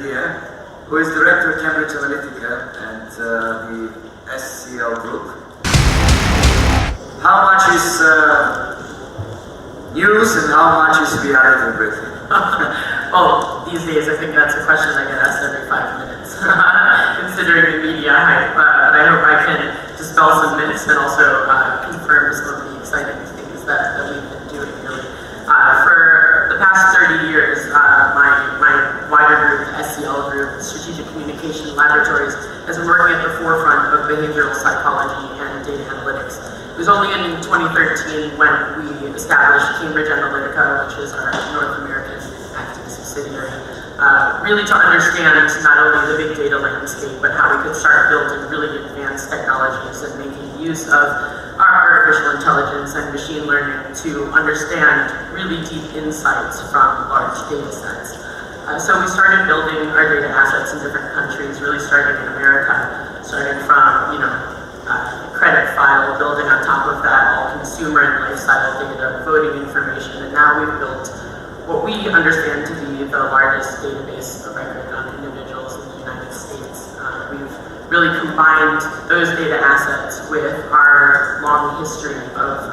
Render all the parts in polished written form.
here, who is Director of Cambridge Analytica and the SCL Group. How much is news and how much is reality in Britain? Well, these days I think that's a question I get asked every 5 minutes, considering the media hype. But I hope I can dispel some myths and also confirm some of the exciting things that we've been doing really. For the past 30 years, my wider group, the SCL Group, Strategic Communication Laboratories, has been working at the forefront of behavioral psychology and data analytics. It was only in 2013 when we established Cambridge Analytica, which is our North American active subsidiary, really to understand not only the big data landscape, but how we could start building really advanced technologies and making use of our artificial intelligence and machine learning to understand really deep insights from large data sets. So we started building our data assets in different countries, really starting in America, starting from, credit file, building on top of that all consumer and lifestyle data, voting information, and now we've built what we understand to be the largest database of record on individuals in the United States. We've really combined those data assets with our long history of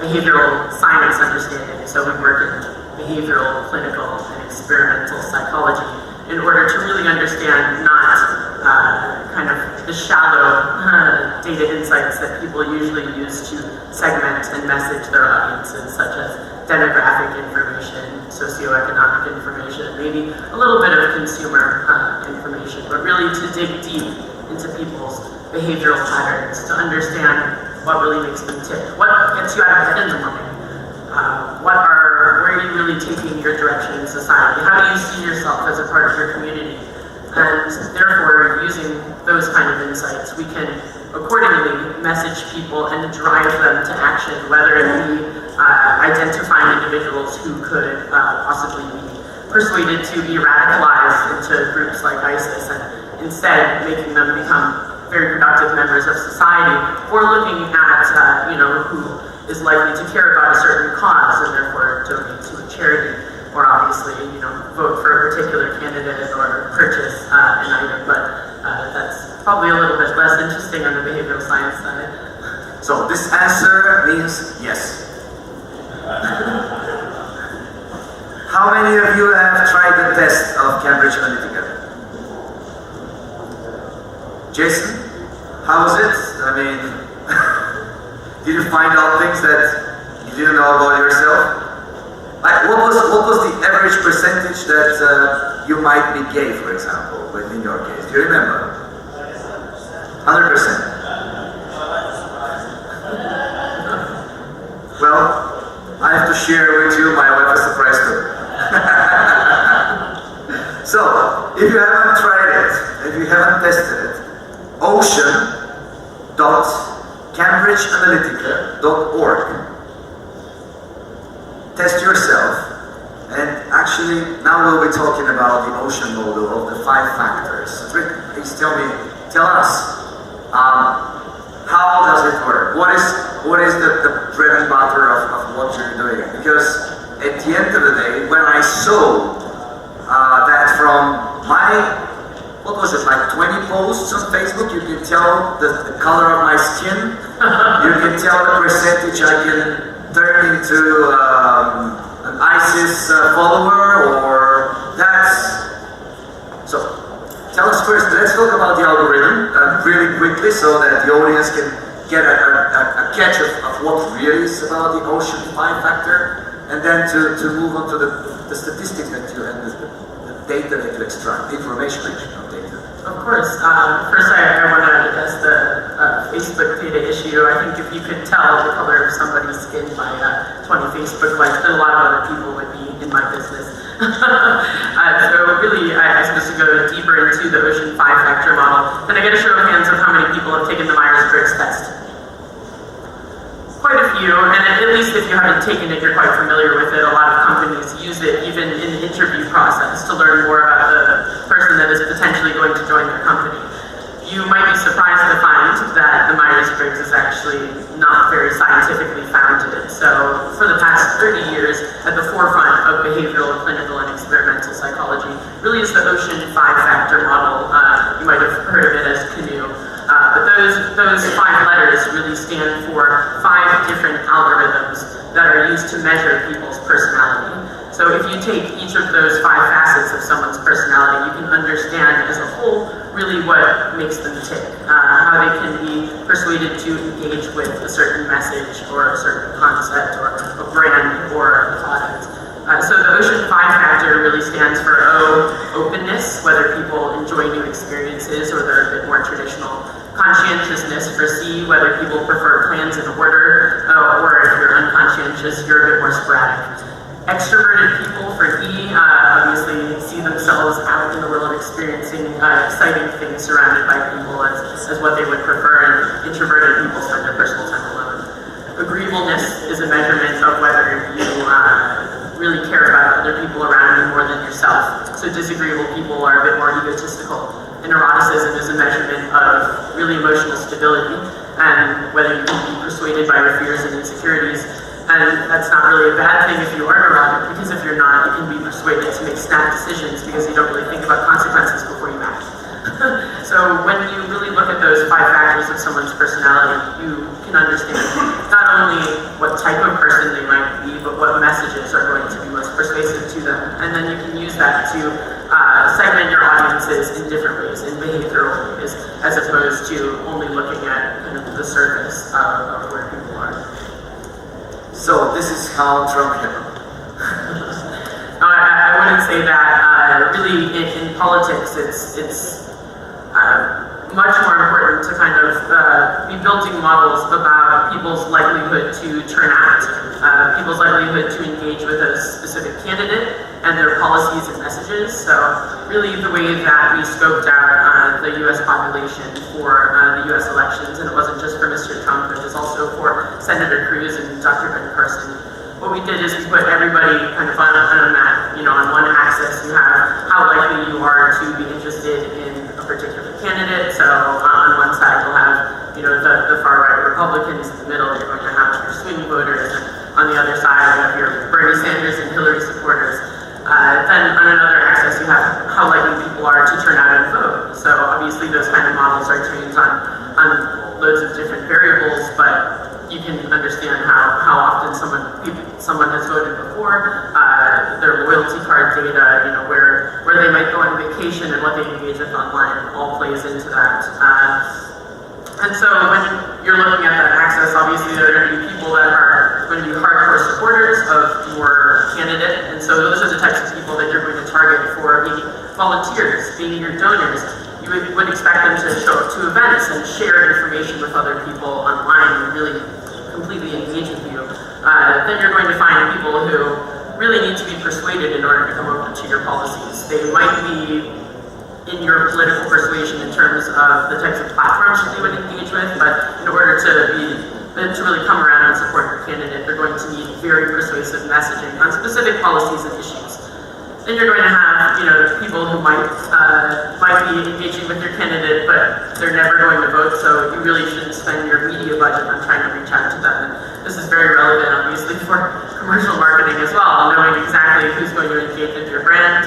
behavioral science understanding. So we work in behavioral, clinical, and experimental psychology in order to really understand not kind of the shallow data insights that people usually use to segment and message their audiences, such as demographic information, socioeconomic information, maybe a little bit of consumer information, but really to dig deep into people's behavioral patterns, to understand what really makes them tick, what gets you out of bed in the morning, where are you really taking your direction in society, how do you see yourself as a part of your community, and therefore using those kind of insights we can accordingly message people and drive them to action, whether it be identifying individuals who could possibly be persuaded to be radicalized into groups like ISIS and instead making them become very productive members of society, or looking at who is likely to care about a certain cause and therefore donate to a charity, or obviously vote for a particular candidate or purchase an item, but that's probably a little bit less interesting on the behavioral science side. So this answer means yes. How many of you have tried the test of Cambridge Analytica? Jason, how was it? I mean, did you find out things that you didn't know about yourself? Like, what was the average percentage that you might be gay, for example, in your case? Do you remember? 100%. Well, I have to share with you my wife a surprise too. So, if you haven't tried it, if you haven't tested it, ocean.cambridgeanalytica.org. Test yourself, and actually now we'll be talking about the ocean model of the 5 factors. Rick, please tell us, how does it work? What is the bread and butter of what you're doing? Because at the end of the day, when I saw that from my, what was it, like 20 posts on Facebook, you can tell the color of my skin, you can tell the percentage I can turn into an ISIS follower, or that's... So, tell us first, let's talk about the algorithm really quickly so that the audience can get a catch of what really is about the ocean 5 factor, and then to move on to the statistics that you, and the data that you extract, the information actually, not data. Of course. First, I want to address the Facebook data issue. I think if you could tell the color of somebody's skin by 20 Facebook likes, then a lot of other people would be in my business. So really, I'm supposed to go deeper into the Ocean 5 factor model. Can I get a show of hands of how many people have taken the Myers-Briggs test? Quite a few, and at least if you haven't taken it, you're quite familiar with it. A lot of companies use it even in the interview process to learn more about the person that is potentially going to join their company. You might be surprised to find that the Myers-Briggs is actually not very scientifically founded. So for the past 30 years, at the forefront of behavioral, clinical, and experimental psychology, really is the ocean 5-factor model. You might have heard of it as canoe. But those 5 letters really stand for 5 different algorithms that are used to measure people's personality. So if you take each of those 5 facets of someone's personality, you can understand as a whole really what makes them tick, how they can be persuaded to engage with a certain message or a certain concept or a brand or a product. So the Ocean 5 factor really stands for O, openness, whether people enjoy new experiences or they're a bit more traditional. Conscientiousness for C, whether people prefer plans in order, or if you're unconscientious, you're a bit more sporadic. Extroverted people for E, obviously see themselves out in the world experiencing exciting things surrounded by people as what they would prefer, and introverted people spend their personal time alone. Agreeableness is a measurement of whether you really care about other people around you more than yourself. So disagreeable people are a bit more egotistical. And eroticism is a measurement of really emotional stability and whether you can be persuaded by your fears and insecurities. And that's not really a bad thing if you are neurotic, because if you're not, you can be persuaded to make snap decisions because you don't really think about consequences before you act. So when you really look at those 5 factors of someone's personality, you can understand not only what type of person they might be, but what messages are going to be most persuasive to them. And then you can use that to segment your audiences in different ways, in behavioral ways, as opposed to only looking at kind of the surface of where people are. So this is how Trump happened. No, I wouldn't say that. Really, in politics, it's much more important to kind of be building models about people's likelihood to turn out, people's likelihood to engage with a specific candidate and their policies and messages. So really the way that we scoped out the US population for the US elections, and it wasn't just for Mr. Trump, but it was also for Senator Cruz and Dr. Ben Carson. What we did is we put everybody kind of on a map. On one axis you have how likely you are to be interested in a particular candidate. So on one side you'll have the far-right Republicans, in the middle you're going to have your swing voters, and on the other side you have your Bernie Sanders and Hillary supporters. Then on another axis you have how likely people are to turn out and vote. So obviously those kind of models are trained on loads of different variables, but you can understand how often someone has voted before, their loyalty card data, where they might go on vacation and what they engage with online all plays into that. And so when you're looking at that axis, obviously there are going to be people that are going to be hardcore supporters of your candidate, and so those are the types of people that you're going to target for being volunteers, being your donors. You would expect them to show up to events and share information with other people online and really completely engage with you. Then you're going to find people who really need to be persuaded in order to come over to your policies. They might be in your political persuasion in terms of the types of platforms that they would engage with, but in order to really come around and support your candidate, they're going to need very persuasive messaging on specific policies and issues. Then you're going to have, people who might be engaging with your candidate, but they're never going to vote, so you really shouldn't spend your media budget on trying to reach out to them. And this is very relevant, obviously, for commercial marketing as well, knowing exactly who's going to engage with your brand.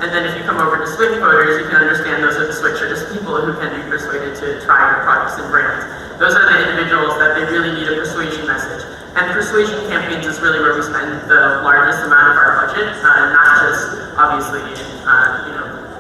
And then if you come over to swing voters, you can understand those are the switchers, people who can be persuaded to try your products and brands. Those are the individuals that they really need a persuasion message. And persuasion campaigns is really where we spend the largest amount of our budget, not just obviously in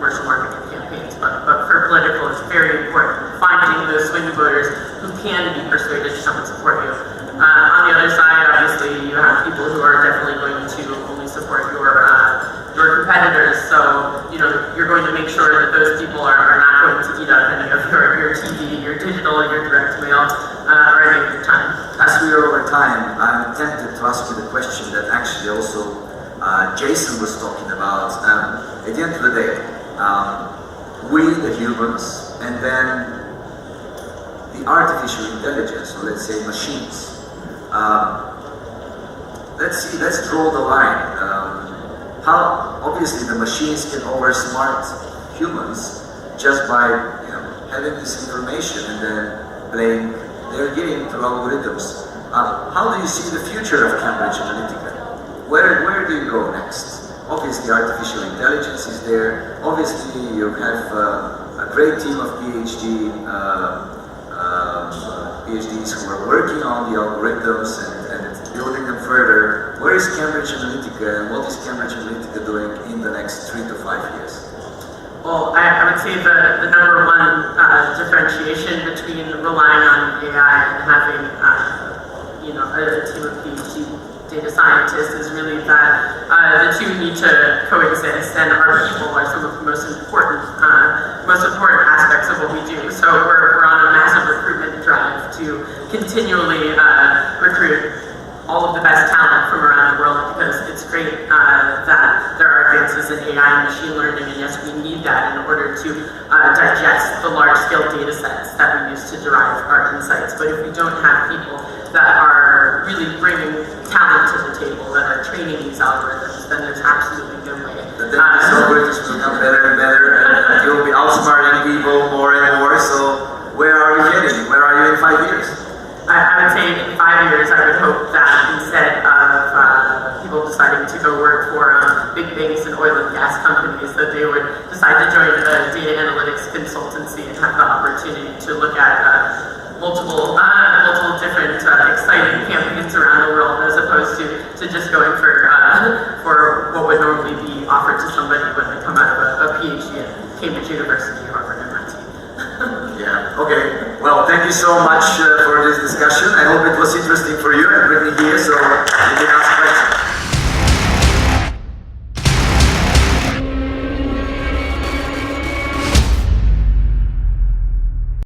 commercial marketing campaigns, but for political, it's very important. Finding those swing voters who can be persuaded to come and support you. On the other side, obviously, you have people who are definitely going to only support your competitors. So you're going to make sure that those people are not going to eat up any of your TV, your digital, your direct mail, or any of your time. As we are over time, I'm tempted to ask you the question that actually also Jason was talking about. At the end of the day, we, the humans, and then the artificial intelligence, or let's say machines. Let's draw the line. How obviously the machines can oversmart humans just by having this information and then playing their game through algorithms. How do you see the future of Cambridge Analytica? Where do you go next? Obviously, artificial intelligence is there. Obviously, you have a great team of PhDs who are working on the algorithms and building them further. Where is Cambridge Analytica, and what is Cambridge Analytica doing in the next 3 to 5 years? Well, I would say the number one differentiation between relying on AI and having a team of PhD data scientists is really that the two need to coexist, and our people are some of the most important aspects of what we do. So we're on a massive recruitment drive to continually recruit all of the best talent from around the world, because it's great that there are advances in AI and machine learning, and yes, we need that in order to digest the large-scale data sets that we use to derive our insights. But if we don't have people that are really bringing talent to the table, that are training these algorithms, then there's absolutely no way. But then these algorithms will become better and better, and you'll be outsmarting people more and more, so where are we heading? Where are you in 5 years? I would say in 5 years, I would hope that instead of people deciding to go work for big banks and oil and gas companies, that they would decide to join a data analytics consultancy and have the opportunity to look at multiple different exciting campaigns around the world, as opposed to just going for what would normally be offered to somebody when they come out of a PhD at Cambridge University, Harvard, MIT. Yeah, okay. Well, thank you so much for this discussion. I hope it was interesting for you and Brittany here, so you can ask questions.